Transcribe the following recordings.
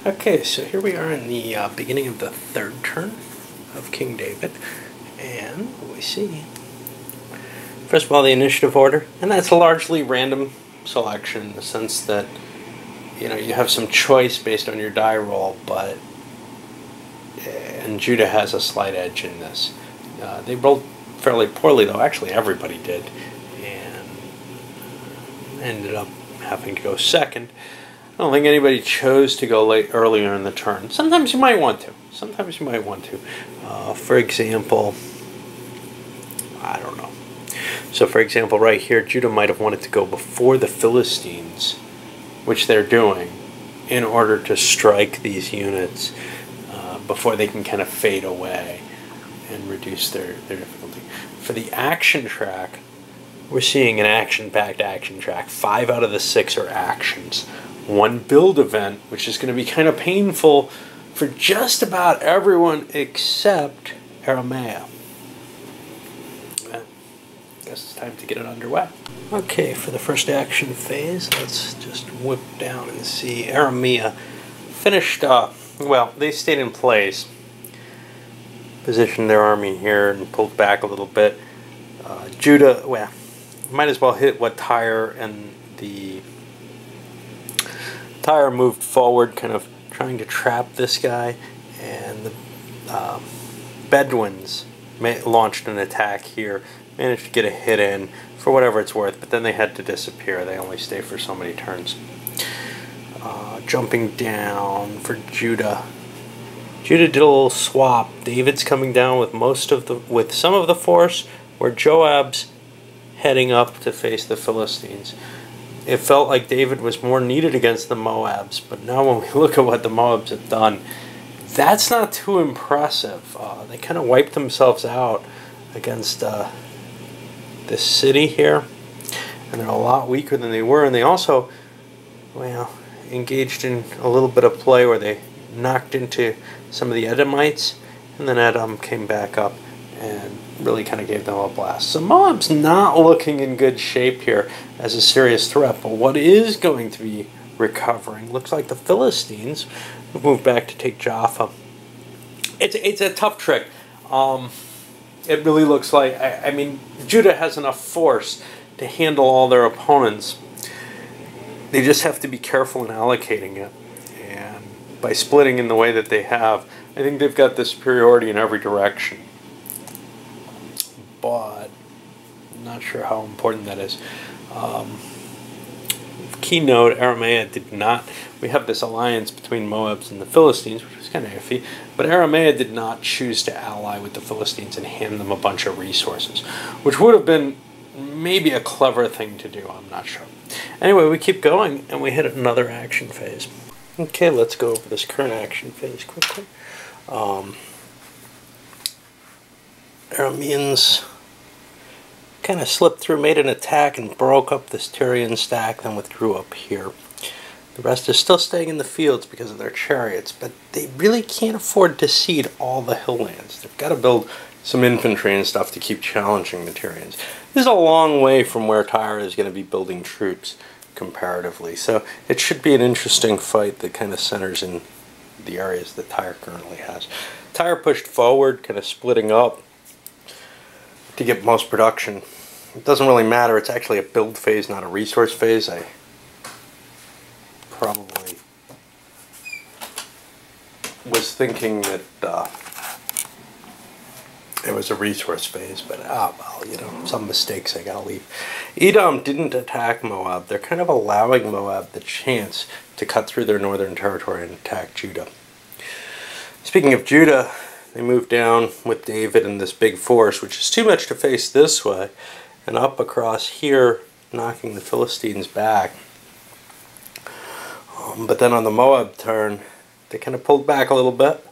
Okay, so here we are in the beginning of the third turn of King David, and we see, first of all, the initiative order, and that's a largely random selection in the sense that, you know, you have some choice based on your die roll, and Judah has a slight edge in this. They rolled fairly poorly, though. Actually, everybody did, and ended up having to go second. I don't think anybody chose to go earlier in the turn. Sometimes you might want to. Sometimes you might want to. For example, I don't know. So for example, right here, Judah might have wanted to go before the Philistines, which they're doing, in order to strike these units before they can kind of fade away and reduce their difficulty. For the action track, we're seeing an action-packed action track. 5 out of the 6 are actions. One build event, which is going to be kind of painful for just about everyone except Aramea. I guess it's time to get it underway. Okay, for the first action phase, let's just whip down and see. Aramea finished up. Well, they stayed in place, positioned their army here, and pulled back a little bit. Judah, well, might as well hit what Tyre and the Tyre moved forward, kind of trying to trap this guy, and the Bedouins launched an attack here, managed to get a hit in for whatever it's worth, but then they had to disappear. They only stay for so many turns. Jumping down for Judah. Judah did a little swap. David's coming down with some of the force, where Joab's heading up to face the Philistines. It felt like David was more needed against the Moabs, but now when we look at what the Moabs have done, that's not too impressive. They kind of wiped themselves out against this city here, and they're a lot weaker than they were, and they also, well, engaged in a little bit of play where they knocked into some of the Edomites, and then Edom came back up and really kind of gave them a blast. So Moab's not looking in good shape here as a serious threat, but what is going to be recovering looks like the Philistines have moved back to take Jaffa. It's a tough trick. It really looks like, I mean, Judah has enough force to handle all their opponents. They just have to be careful in allocating it, and by splitting in the way that they have, I think they've got the superiority in every direction. But I'm not sure how important that is. Keynote, Aramea did not. We have this alliance between Moabs and the Philistines, which was kind of iffy, but Aramea did not choose to ally with the Philistines and hand them a bunch of resources, which would have been maybe a clever thing to do. I'm not sure. Anyway, we keep going, and we hit another action phase. Okay, let's go over this current action phase quickly. Arameans kind of slipped through, made an attack, and broke up this Tyrian stack, then withdrew up here. The rest is still staying in the fields because of their chariots, but they really can't afford to cede all the hill lands. They've got to build some infantry and stuff to keep challenging the Tyrians. This is a long way from where Tyre is going to be building troops comparatively, so it should be an interesting fight that kind of centers in the areas that Tyre currently has. Tyre pushed forward, kind of splitting up to get most production. It doesn't really matter. It's actually a build phase, not a resource phase. I probably was thinking that it was a resource phase, but well, you know, some mistakes I gotta leave. Edom didn't attack Moab. They're kind of allowing Moab the chance to cut through their northern territory and attack Judah. Speaking of Judah, they moved down with David and this big force, which is too much to face this way, and up across here, knocking the Philistines back. But then on the Moab turn, they kind of pulled back a little bit,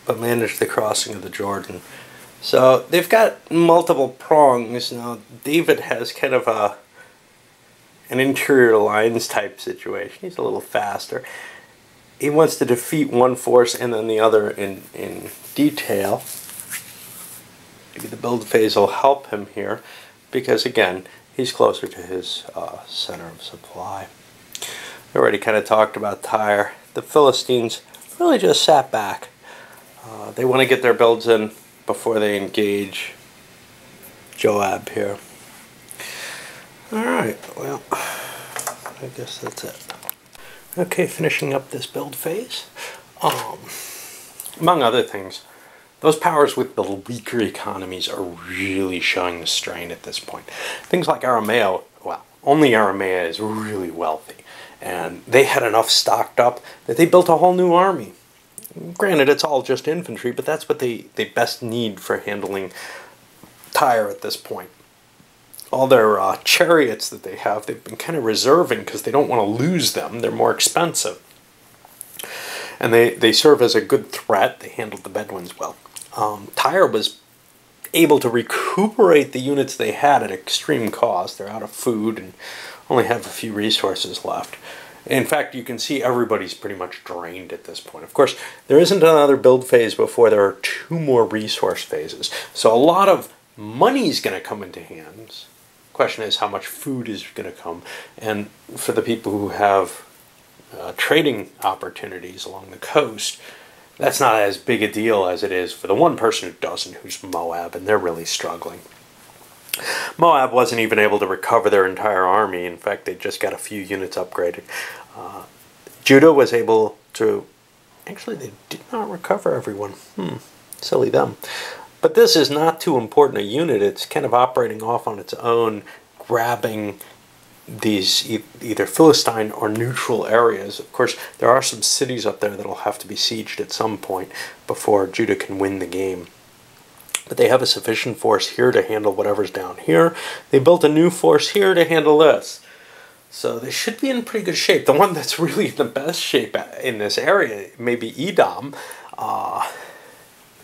but managed the crossing of the Jordan. So they've got multiple prongs. Now David has kind of an interior lines type situation. He's a little faster. He wants to defeat one force and then the other in detail. Maybe the build phase will help him here because, again, he's closer to his center of supply. I already kind of talked about Tyre. the Philistines really just sat back. They want to get their builds in before they engage Joab here. Alright, well, I guess that's it. Okay, finishing up this build phase. Among other things, those powers with the weaker economies are really showing the strain at this point. Things like Aramea, well, only Aramea is really wealthy. And they had enough stocked up that they built a whole new army. Granted, it's all just infantry, but that's what they best need for handling Tyre at this point. All their chariots that they have, they've been kind of reserving because they don't want to lose them. They're more expensive. And they serve as a good threat. They handled the Bedouins well. Tyre was able to recuperate the units they had at extreme cost. They're out of food and only have a few resources left. In fact, you can see everybody's pretty much drained at this point. Of course, there isn't another build phase before there are 2 more resource phases. So a lot of money's going to come into hands. Question is how much food is going to come. And for the people who have trading opportunities along the coast, that's not as big a deal as it is for the one person who doesn't, who's Moab, and they're really struggling. Moab wasn't even able to recover their entire army. In fact, they just got a few units upgraded. Judah was able to... Actually, they did not recover everyone. Silly them. But this is not too important a unit. It's kind of operating off on its own, grabbing these either Philistine or neutral areas. Of course, there are some cities up there that will have to be sieged at some point before Judah can win the game. But they have a sufficient force here to handle whatever's down here. They built a new force here to handle this. So they should be in pretty good shape. The one that's really in the best shape in this area may be Edom.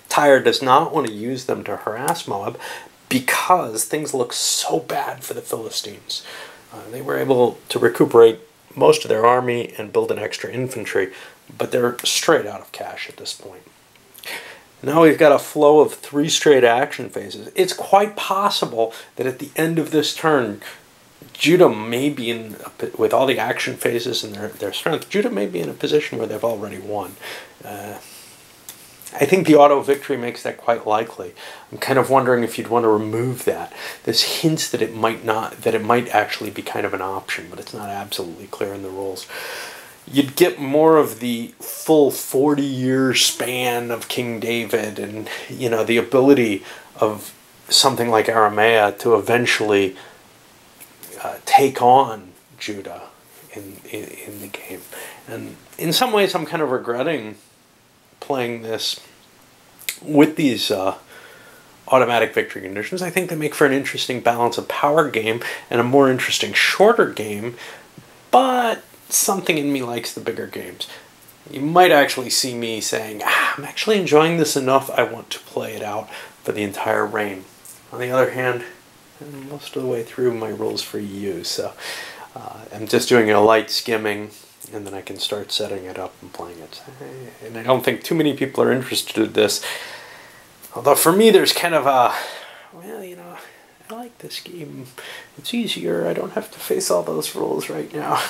Tyre does not want to use them to harass Moab because things look so bad for the Philistines. They were able to recuperate most of their army and build an extra infantry, but they're straight out of cash at this point. Now we've got a flow of 3 straight action phases. It's quite possible that at the end of this turn, Judah may be in, with all the action phases and their strength, Judah may be in a position where they've already won. I think the auto victory makes that quite likely. I'm kind of wondering if you'd want to remove that. There's hints that it might not, that it might actually be kind of an option, but it's not absolutely clear in the rules. You'd get more of the full 40-year span of King David and, you know, the ability of something like Aramea to eventually take on Judah in the game. And in some ways I'm kind of regretting playing this with these automatic victory conditions. I think they make for an interesting balance of power game and a more interesting shorter game, but something in me likes the bigger games. You might actually see me saying, I'm actually enjoying this enough, I want to play it out for the entire reign. On the other hand, I'm most of the way through my rules for EU, so I'm just doing a light skimming, and then I can start setting it up and playing it. And I don't think too many people are interested in this. Although for me there's kind of a, well, you know, I like this game. It's easier, I don't have to face all those rules right now.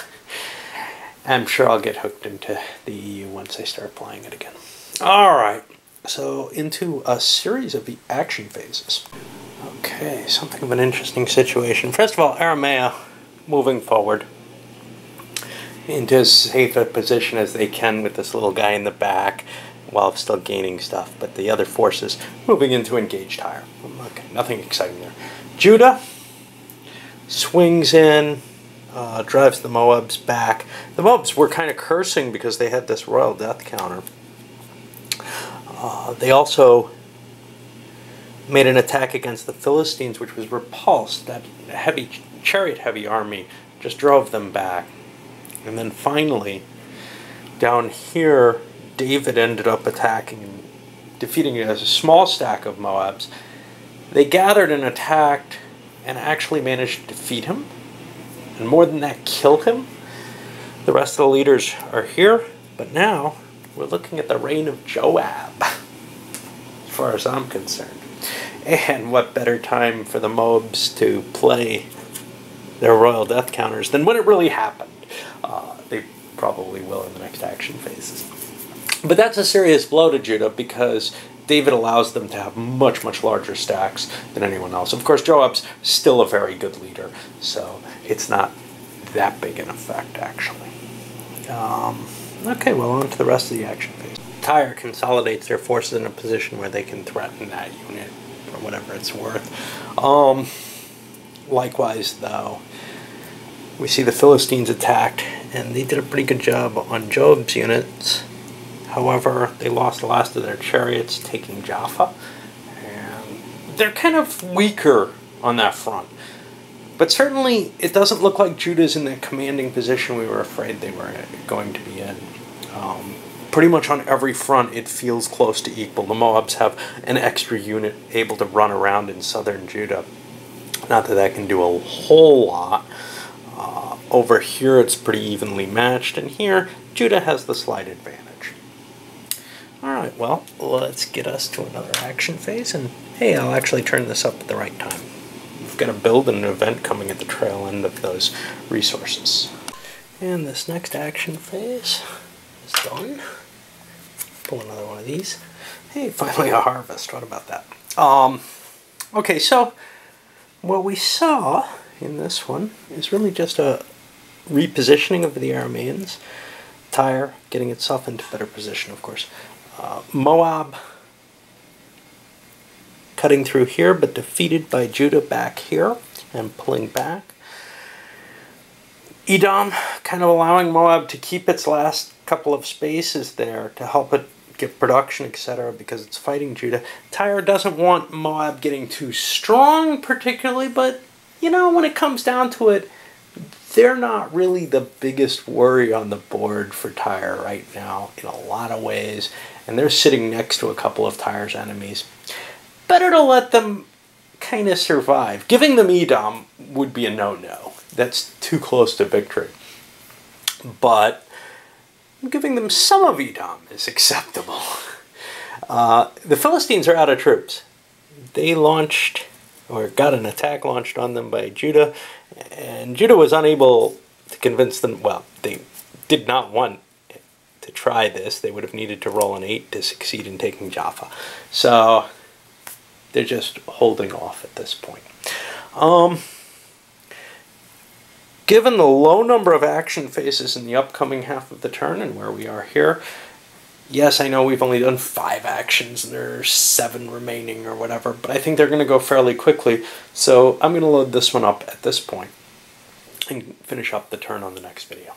I'm sure I'll get hooked into the EU once I start playing it again. Alright, so into a series of the action phases. Okay, something of an interesting situation. First of all, Aramea moving forward into as safe a position as they can with this little guy in the back while still gaining stuff, but the other forces moving in to engage Tyre. Okay, nothing exciting there. Judah swings in, drives the Moabs back. The Moabs were kind of cursing because they had this royal death counter. They also made an attack against the Philistines, which was repulsed. That heavy, chariot-heavy army just drove them back. And then finally, down here, David ended up attacking and defeating a small stack of Moabs. They gathered and attacked and actually managed to defeat him. And more than that, kill him. The rest of the leaders are here, but now we're looking at the reign of Joab, as far as I'm concerned. And what better time for the Moabs to play their royal death counters than when it really happened. They probably will in the next action phases. But that's a serious blow to Judah because David allows them to have much, much larger stacks than anyone else. Of course, Joab's still a very good leader, so it's not that big an effect, actually. Okay, well, on to the rest of the action phase. Tyre consolidates their forces in a position where they can threaten that unit for whatever it's worth. Likewise, though, we see the Philistines attacked, and they did a pretty good job on Joab's units. However, they lost the last of their chariots, taking Jaffa, and they're kind of weaker on that front. But certainly, it doesn't look like Judah's in the commanding position we were afraid they were going to be in. Pretty much on every front, it feels close to equal. The Moabs have an extra unit able to run around in southern Judah. Not that that can do a whole lot. Over here, it's pretty evenly matched, and here, Judah has the slight advantage. Alright, well, let's get us to another action phase, and hey, I'll actually turn this up at the right time. We've got a build and an event coming at the tail end of those resources. And this next action phase is done. Pull another one of these. Hey, finally a harvest. What about that? Okay, so what we saw in this one is really just a repositioning of the Arameans. Tyre getting itself into better position, of course. Moab cutting through here, but defeated by Judah back here and pulling back. Edom kind of allowing Moab to keep its last couple of spaces there to help it get production, etc., because it's fighting Judah. Tyre doesn't want Moab getting too strong particularly, but you know, when it comes down to it, they're not really the biggest worry on the board for Tyre right now in a lot of ways, and they're sitting next to a couple of Tyre's enemies. Better to let them kind of survive. Giving them Edom would be a no-no. That's too close to victory. But giving them some of Edom is acceptable. The Philistines are out of troops. They launched, or got an attack launched on them by Judah, and Judah was unable to convince them. Well, they did not want to try this. They would have needed to roll an 8 to succeed in taking Jaffa. So they're just holding off at this point. Given the low number of action phases in the upcoming half of the turn and where we are here, yes, I know we've only done 5 actions and there's 7 remaining or whatever, but I think they're going to go fairly quickly, so I'm going to load this one up at this point and finish up the turn on the next video.